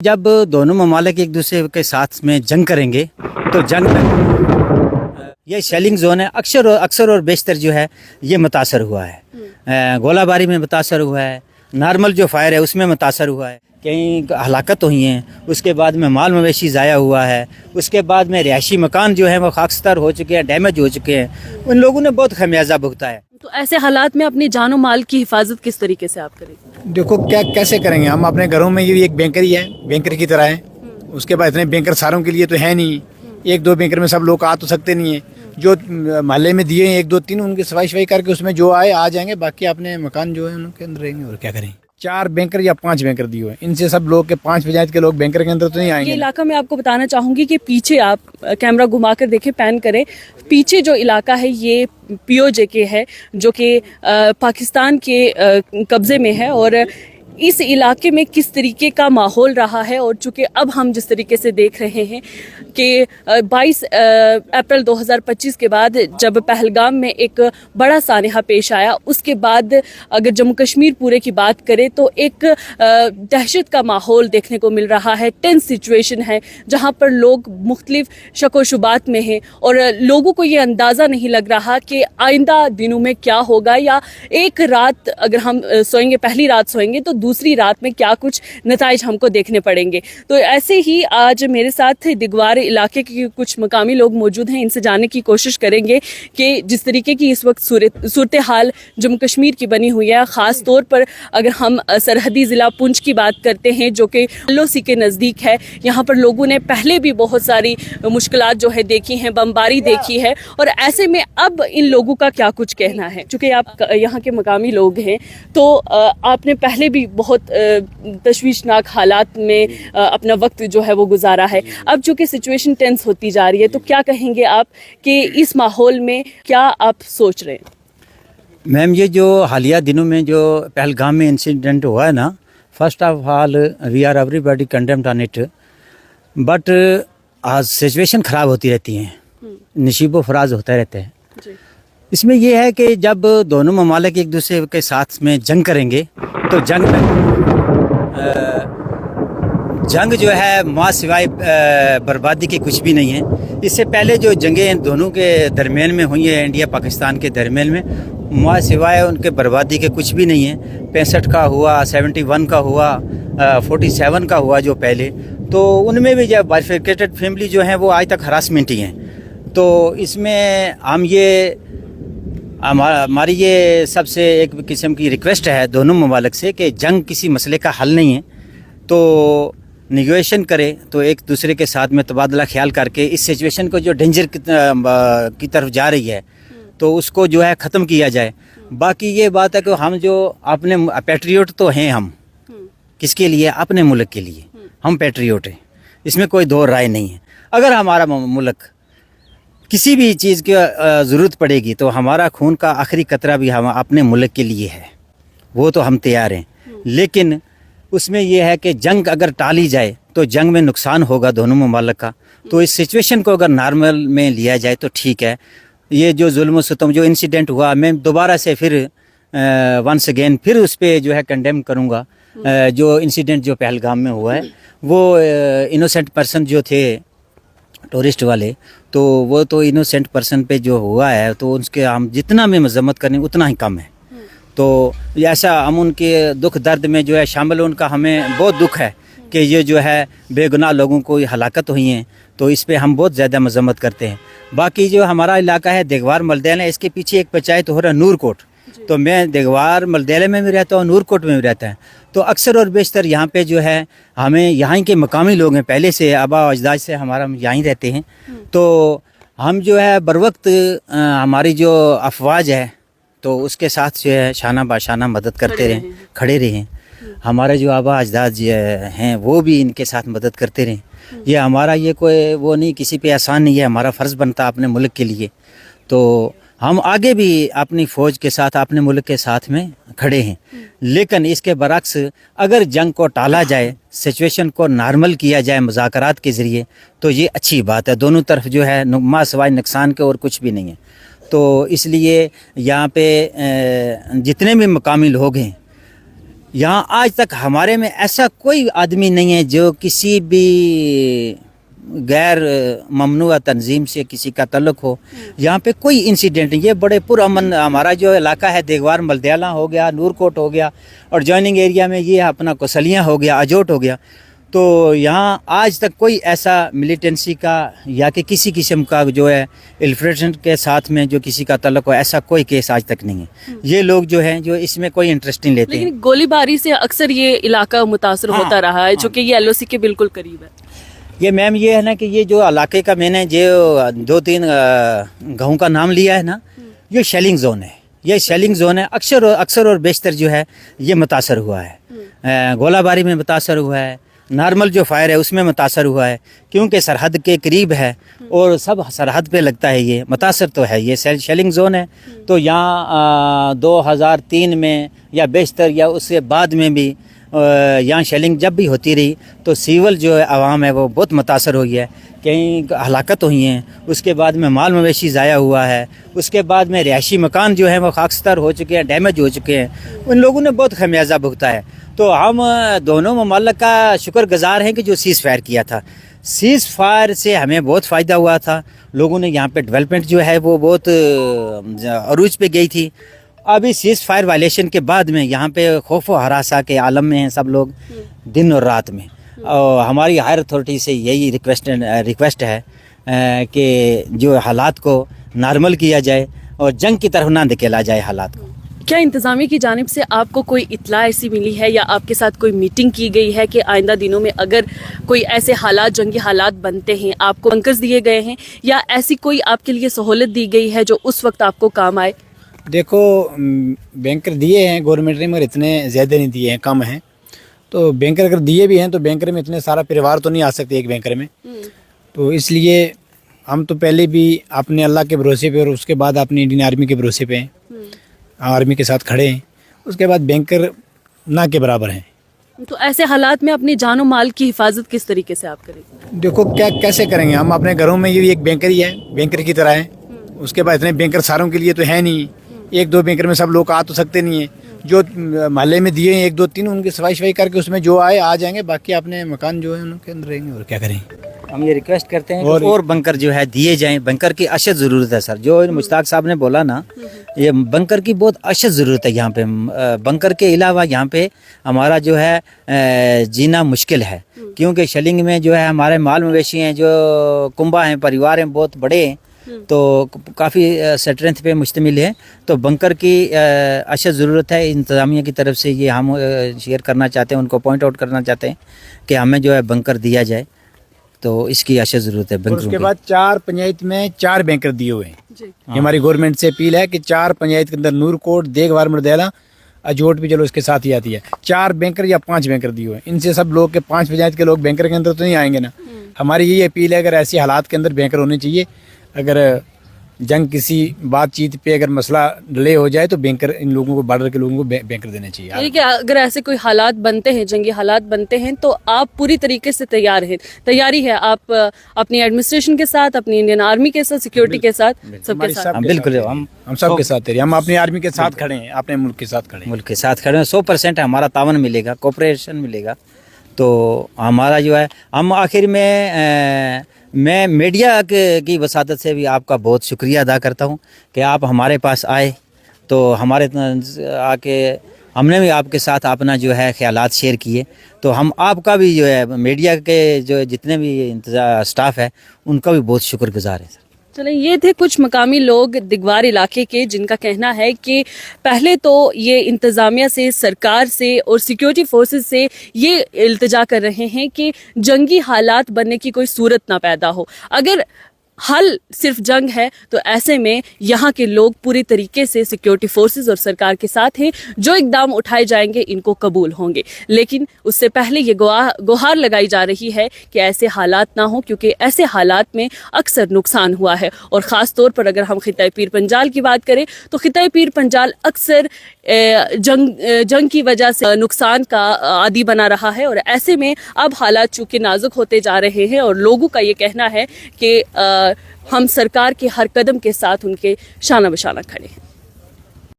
जब दोनों ममालिक एक दूसरे के साथ में जंग करेंगे तो जंग में ये शेलिंग जोन है अक्सर और बेशतर जो है ये मुतासर हुआ है। गोलाबारी में मुतासर हुआ है, नॉर्मल जो फायर है उसमें मुतासर हुआ है, कहीं हलाकत हुई हैं, उसके बाद में माल मवेशी ज़ाया हुआ है, उसके बाद में रिहायशी मकान जो है वो खाकस्तर हो चुके हैं, डैमेज हो चुके हैं। उन लोगों ने बहुत खमियाजा भुगता है। तो ऐसे हालात में अपनी जानो माल की हिफाजत किस तरीके से आप करेंगे? देखो क्या कैसे करेंगे हम अपने घरों में, ये एक बैंकर ही है, बैंकर की तरह है। उसके बाद इतने बैंकर सारों के लिए तो है नहीं, एक दो बैंकर में सब लोग आ तो सकते नहीं है। जो मोहल्ले में दिए हैं 1 2 3 उनकी सफाई करके उसमें जो आए आ जाएंगे, बाकी अपने मकान जो है उनके अंदर रहेंगे। और क्या करें, 4 बैंकर या 5 बैंकर दिए हुए, इनसे सब लोग के 5 पंचायत के लोग बैंकर के अंदर तो नहीं आएंगे। ये इलाका मैं आपको बताना चाहूंगी कि पीछे आप कैमरा घुमा कर देखें, पैन करें, पीछे जो इलाका है ये POJK है जो कि पाकिस्तान के कब्जे में है। और इस इलाके में किस तरीके का माहौल रहा है, और चूँकि अब हम जिस तरीके से देख रहे हैं कि 22 अप्रैल 2025 के बाद जब पहलगाम में एक बड़ा सानहा पेश आया, उसके बाद अगर जम्मू कश्मीर पूरे की बात करें तो एक दहशत का माहौल देखने को मिल रहा है। टेंस सिचुएशन है जहां पर लोग मुख्तलिफ शको शुबात में हैं और लोगों को ये अंदाज़ा नहीं लग रहा कि आइंदा दिनों में क्या होगा, या एक रात अगर हम सोएंगे, पहली रात सोएंगे तो दूसरी रात में क्या कुछ नताइज हमको देखने पड़ेंगे। तो ऐसे ही आज मेरे साथ दिगवार इलाके के कुछ मकामी लोग मौजूद हैं, इनसे जानने की कोशिश करेंगे कि जिस तरीके की इस वक्त सूरत हाल जम्मू कश्मीर की बनी हुई है, ख़ास तौर पर अगर हम सरहदी ज़िला पुंछ की बात करते हैं जो कि LOC के नज़दीक है, यहाँ पर लोगों ने पहले भी बहुत सारी मुश्किलात जो है देखी हैं, बमबारी देखी है, और ऐसे में अब इन लोगों का क्या कुछ कहना है। चूँकि आप यहाँ के मकामी लोग हैं तो आपने पहले भी बहुत तशवीशनाक हालात में अपना वक्त जो है वो गुजारा है। अब चूँकि सिचुएशन टेंस होती जा रही है, तो क्या कहेंगे आप कि इस माहौल में क्या आप सोच रहे हैं? मैम, ये जो हालिया दिनों में जो पहलगाम में इंसिडेंट हुआ है ना, first of all we are everybody condemned on it, but आज सिचुएशन ख़राब होती रहती हैं, नशीबो फराज होता रहता है। इसमें यह है कि जब दोनों ममालिक एक दूसरे के साथ में जंग करेंगे तो जंग जो है माँ सिवाय बर्बादी के कुछ भी नहीं है। इससे पहले जो जंगें दोनों के दरमियान में हुई हैं, इंडिया पाकिस्तान के दरमियान में, माँ सिवाय उनके बर्बादी के कुछ भी नहीं है। 65 का हुआ, 71 का हुआ, 47 का हुआ जो पहले, तो उनमें भी जो बाइफरकेटेड फैमिली जो हैं वो आज तक हरासमेंट ही हैं। तो इसमें हम ये हमारी ये सबसे एक किस्म की रिक्वेस्ट है दोनों ममालिक से कि जंग किसी मसले का हल नहीं है, तो निगोशिएशन करे, तो एक दूसरे के साथ में तबादला ख्याल करके इस सिचुएशन को जो डेंजर की तरफ जा रही है तो उसको जो है ख़त्म किया जाए। बाकी ये बात है कि हम जो अपने पैट्रियोट तो हैं, हम किसके लिए? अपने मुल्क के लिए हम पैट्रियोट हैं, इसमें कोई दो राय नहीं है। अगर हमारा मुल्क किसी भी चीज़ की ज़रूरत पड़ेगी तो हमारा खून का आखिरी कतरा भी हम अपने मुल्क के लिए है, वो तो हम तैयार हैं। लेकिन उसमें यह है कि जंग अगर टाली जाए तो जंग में नुकसान होगा दोनों ममालिक का। तो इस सिचुएशन को अगर नॉर्मल में लिया जाए तो ठीक है। ये जो जुल्म सितम जो इंसिडेंट हुआ, मैं दोबारा से फिर वंस अगेन फिर उस पर जो है कंडेम करूँगा। जो इंसिडेंट जो पहलगाम में हुआ है वो इनोसेंट पर्सन जो थे टूरिस्ट वाले, तो वो तो इनोसेंट पर्सन पे जो हुआ है तो उसके हम जितना भी मजम्मत करें उतना ही कम है। तो ऐसा हम उनके दुख दर्द में जो है शामिल, उनका हमें बहुत दुख है कि ये जो है बेगुनाह लोगों को हलाकत हुई हैं, तो इस पे हम बहुत ज़्यादा मजम्मत करते हैं। बाकी जो हमारा इलाका है देगवार मलदेला, इसके पीछे एक पंचायत हो रहा है नूरकोट, तो मैं देगवार मलदेला में भी रहता हूँ, नूरकोट में भी रहता है। तो अक्सर और बेशतर यहाँ पे जो है हमें यहाँ के मकामी लोग हैं, पहले से आबा अजदाद से हमारा यहाँ रहते हैं, तो हम जो है बर वक्त हमारी जो अफवाज है तो उसके साथ जो है शाना बाशाना मदद करते रहें, खड़े रहें। हमारे जो आबा अजदाद हैं वो भी इनके साथ मदद करते रहें। ये हमारा ये कोई वो नहीं, किसी पे एहसान नहीं है, हमारा फ़र्ज़ बनता अपने मुल्क के लिए। तो हम आगे भी अपनी फ़ौज के साथ अपने मुल्क के साथ में खड़े हैं। लेकिन इसके बरक्स अगर जंग को टाला जाए, सिचुएशन को नॉर्मल किया जाए मुज़ाकरात के ज़रिए, तो ये अच्छी बात है। दोनों तरफ जो है माँ सिवाय नुकसान के और कुछ भी नहीं है। तो इसलिए यहाँ पे जितने भी मकामी लोग हैं यहाँ आज तक हमारे में ऐसा कोई आदमी नहीं है जो किसी भी गैर ममनुआ तंजीम से किसी का तल्लुक हो। यहाँ पे कोई इंसिडेंट नहीं, ये बड़े पुरअमन हमारा जो इलाका है, देगवार मलदयाला हो गया, नूरकोट हो गया, और जॉइनिंग एरिया में ये अपना कोसलियाँ हो गया, अजोट हो गया। तो यहाँ आज तक कोई ऐसा मिलिटेंसी का या कि किसी किस्म का जो है इन्फिल्ट्रेशन के साथ में जो किसी का तल्लुक हो, ऐसा कोई केस आज तक नहीं है। ये लोग जो हैं जो इसमें कोई इंटरेस्ट नहीं लेते हैं। लेकिन गोलीबारी से अक्सर ये इलाका मुतासर होता रहा है, जो कि ये LOC के बिल्कुल करीब है। ये मैम ये है ना कि ये जो इलाके का मैंने जो 2-3 गाँव का नाम लिया है ना, ये शेलिंग जोन है। ये शेलिंग जोन है, अक्सर और बेशतर जो है ये मुतासर हुआ है। गोलाबारी में मुतासर हुआ है, नॉर्मल जो फायर है उसमें मुतासर हुआ है, क्योंकि सरहद के करीब है और सब सरहद पे लगता है। ये मुतासर तो है, ये शेलिंग जोन है। तो यहाँ 2003 में या बेशतर या उससे बाद में भी यहाँ शेलिंग जब भी होती रही तो सिविल जो है आवाम है वो बहुत मुतासर हुई है, कहीं हलाकत हुई हैं, उसके बाद में माल मवेशी ज़ाया हुआ है, उसके बाद में रिहायशी मकान जो है वो खाकस्तर हो चुके हैं, डैमेज हो चुके हैं। उन लोगों ने बहुत खमियाजा भुगता है। तो हम दोनों ममालिक का शुक्रगुजार हैं कि जो सीज़ फायर किया था। सीज़ फायर से हमें बहुत फ़ायदा हुआ था, लोगों ने यहाँ पे डेवलपमेंट जो है वो बहुत अरूज पे गई थी। अभी सीज़ फायर वायलेशन के बाद में यहाँ पे खौफ व हरासा के आलम में हैं सब लोग, दिन और रात में। और हमारी हायर अथॉरिटी से यही रिक्वेस्ट है कि जो हालात को नॉर्मल किया जाए और जंग की तरफ ना धकेला जाए हालात को। क्या इंतज़ामिया की जानिब से आपको कोई इत्तला ऐसी मिली है या आपके साथ कोई मीटिंग की गई है कि आइंदा दिनों में अगर कोई ऐसे हालात, जंगी हालात बनते हैं, आपको बंकर्स दिए गए हैं या ऐसी कोई आपके लिए सहूलत दी गई है जो उस वक्त आपको काम आए? देखो, बैंकर दिए हैं गवर्नमेंट ने, मगर इतने ज़्यादा नहीं दिए हैं, कम हैं। तो बैंकर अगर दिए भी हैं तो बैंकर में इतने सारा परिवार तो नहीं आ सकते एक बैंकर में। तो इसलिए हम तो पहले भी अपने अल्लाह के भरोसे पे और उसके बाद अपनी इंडियन आर्मी के भरोसे पे हैं, आर्मी के साथ खड़े हैं। उसके बाद बैंकर ना के बराबर हैं। तो ऐसे हालात में अपनी जान और माल की हिफाजत किस तरीके से आप करेंगे? देखो क्या कैसे करेंगे, हम अपने घरों में ये एक बैंकर ही है, बैंकर की तरह है। उसके बाद इतने बैंकर सारों के लिए तो है नहीं, 1-2 बैंकर में सब लोग आ तो सकते नहीं है। जो मोहल्ले में दिए हैं 1-2-3 उनकी सफाई करके उसमें जो आए आ जाएंगे, बाकी अपने मकान जो है उनके अंदर रहेंगे। और क्या करेंगे, हम ये रिक्वेस्ट करते हैं और बंकर जो है दिए जाएं। बंकर की अशद ज़रूरत है सर, जो मुश्ताक साहब ने बोला ना, ये बंकर की बहुत अशद ज़रूरत है यहाँ पे। बंकर के अलावा यहाँ पे हमारा जो है जीना मुश्किल है, क्योंकि शेलिंग में जो है हमारे माल मवेशी हैं, जो कुंबा हैं, परिवार हैं, बहुत बड़े हैं, तो काफ़ी स्ट्रेंथ पे मुश्तमिल है। तो बंकर की अशद ज़रूरत है। इंतज़ामिया की तरफ से ये हम शेयर करना चाहते हैं, उनको पॉइंट आउट करना चाहते हैं कि हमें जो है बंकर दिया जाए, तो इसकी अशद ज़रूरत है बंकर। उसके बाद 4 पंचायत में 4 बैंकर दिए हुए हैं। ये हमारी गवर्नमेंट से अपील है कि 4 पंचायत के अंदर नूरकोट, देगवार, मलदयाला, अजोट भी चलो इसके साथ ही आती है, 4 बैंकर या 5 बैंकर दिए हुए हैं। इनसे सब लोग के 5 पंचायत के लोग बैंकर के अंदर तो नहीं आएंगे ना। हमारी यही अपील है, अगर ऐसी हालात के अंदर बैंकर होने चाहिए। अगर जंग किसी बातचीत पे अगर मसला डिले हो जाए तो बैंकर इन लोगों को, बॉर्डर के लोगों को बैंकर देने चाहिए। यानी कि अगर ऐसे कोई हालात बनते हैं, जंगी हालात बनते हैं, तो आप पूरी तरीके से तैयार हैं, तैयारी है आप अपनी एडमिनिस्ट्रेशन के साथ, अपनी इंडियन आर्मी के साथ, सिक्योरिटी के साथ, सबके साथ? बिल्कुल, हम सबके साथ हम अपनी आर्मी के साथ खड़े हैं, अपने मुल्क के साथ खड़े हैं। मुल्क के साथ खड़े हैं। 100% हमारा तावन मिलेगा, कोऑपरेशन मिलेगा। तो हमारा जो है, हम आखिर में मैं मीडिया की वसादत से भी आपका बहुत शुक्रिया अदा करता हूं कि आप हमारे पास आए, तो हमारे आके हमने भी आपके साथ अपना जो है ख्यालात शेयर किए। तो हम आपका भी जो है, मीडिया के जो जितने भी स्टाफ है उनका भी बहुत शुक्रगुजार है सर। चलें, ये थे कुछ मकामी लोग दिगवार इलाके के, जिनका कहना है कि पहले तो ये इंतज़ामिया से, सरकार से और सिक्योरिटी फोर्सेस से ये इल्तिजा कर रहे हैं कि जंगी हालात बनने की कोई सूरत ना पैदा हो। अगर हल सिर्फ जंग है तो ऐसे में यहाँ के लोग पूरी तरीके से सिक्योरिटी फोर्सेस और सरकार के साथ हैं, जो इकदाम उठाए जाएंगे इनको कबूल होंगे। लेकिन उससे पहले ये गुहार लगाई जा रही है कि ऐसे हालात ना हो, क्योंकि ऐसे हालात में अक्सर नुकसान हुआ है। और ख़ास तौर पर अगर हम खिताए पीर पंजाल की बात करें तो खिताए पीर पंजाल अक्सर जंग की वजह से नुकसान का आदी बना रहा है। और ऐसे में अब हालात चूँकि नाजुक होते जा रहे हैं और लोगों का ये कहना है कि हम सरकार के हर कदम के साथ उनके शाना बशाना खड़े हैं।